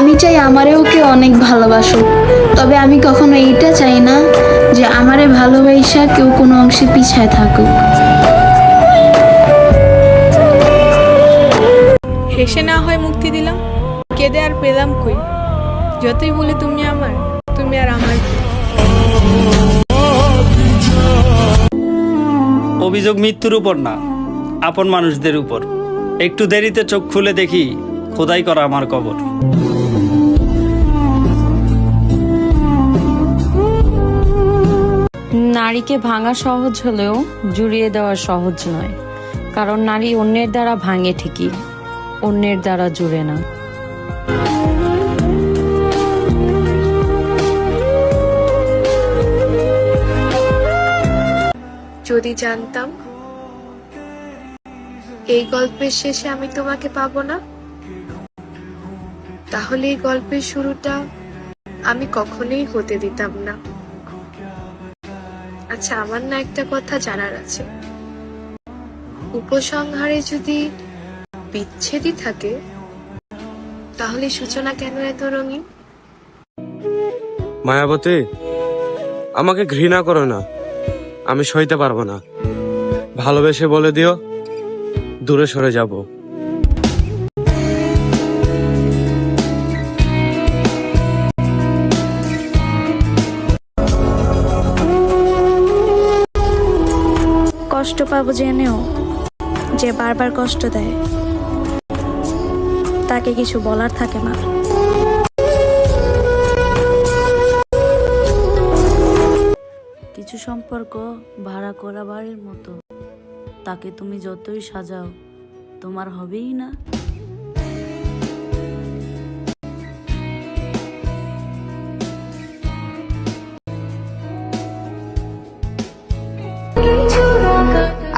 আমি চাই আমারেও কেউ অনেক ভালোবাসুক, তবে আমি কখনো এইটা চাই না যে আমারে ভালোবাসা কেউ কোনো অংশে পিছায় থাকুক। হেসে না হয় মুক্তি দিলাম, কেঁদে আর পেলাম কই? যতই বলি তুমি আমার, তুমি আর আমার কি? অভিযোগ মৃত্যুর উপর না, আপন মানুষদের উপর। একটু দেরিতে চোখ খুলে দেখি খোদাই করা আমার কবর। নারীকে ভাঙা সহজ হলেও জুড়িয়ে দেওয়া সহজ নয়, কারণ নারী অন্যের দ্বারা ভাঙে ঠিকই, অন্যের দ্বারা জুড়ে না। যদি জানতাম এই গল্পের শেষে আমি তোমাকে পাবো না, তাহলে এই গল্পের শুরুটা আমি কখনোই হতে দিতাম না। আচ্ছা, আমার না একটা কথা জানার আছে, উপসংহারে যদি বিচ্ছেদই থাকে, তাহলে সূচনা কেন এত রঙিন? মায়াবতী, আমাকে ঘৃণা করো না, আমি সইতে পারবো না। ভালোবেসে বলে দিও দূরে সরে যাব। কষ্ট পাবো জেনেও যে বারবার কষ্ট দেয় তাকে কিছু বলার থাকে না। কিছু সম্পর্ক ভাড়া করা বাড়ির মতো, তাকে তুমি যতই সাজাও তোমার হবেই না।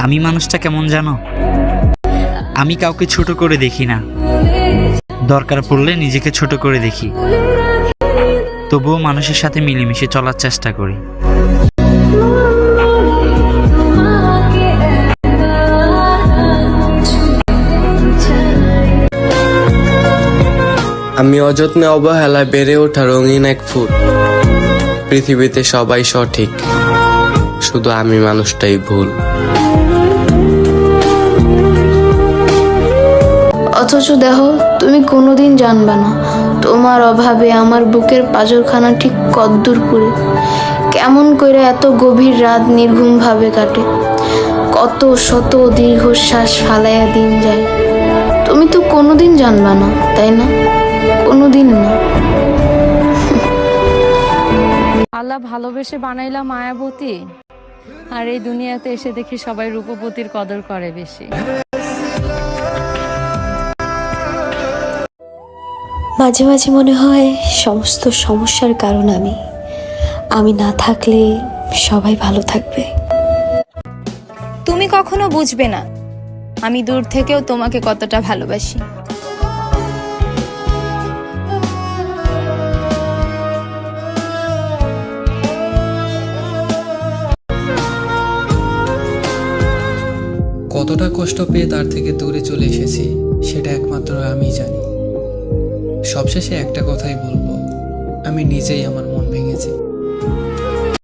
আমি মানুষটা কেমন জানো? আমি কাউকে ছোট করে দেখি না, দরকার পড়লে নিজেকে ছোট করে দেখি, তবুও মানুষের সাথে মিলেমিশে চলার চেষ্টা করি। আমি অযত্নে অবহেলায় বেড়ে ওঠা রঙিন এক ফুল। পৃথিবীতে সবাই সঠিক, শুধু আমি মানুষটাই ভুল। অথচ দেখো, তুমি কোনোদিন জানবে না তোমার অভাবে আমার বুকের পাঁজরখানা ঠিক কদ্দূর পুরে, কেমন করে এত গভীর রাত নির্ঘুম ভাবে কাটে, কত শত দীর্ঘশ্বাস ফালাইয়া দিন যায়। তুমি তো কোনোদিন জানবে না, তাই না? কোনোদিন না। আল্লাহ ভালোবেসে বানাইলা মায়াবতী, আর এই দুনিয়াতে এসে দেখি সবাই রূপবতীর কদর করে বেশি। মাঝে মাঝে মনে হয় সমস্ত সমস্যার কারণ আমি না থাকলে সবাই ভালো থাকবে। তুমি কখনো বুঝবে না আমি দূর থেকেও তোমাকে কতটা ভালোবাসি। কতটা কষ্ট পেয়ে তার থেকে দূরে চলে এসেছি সেটা একমাত্র আমিই জানি। সবশেষে একটা কথাই বলবো, আমি নিজেই আমার মন ভেঙেছি।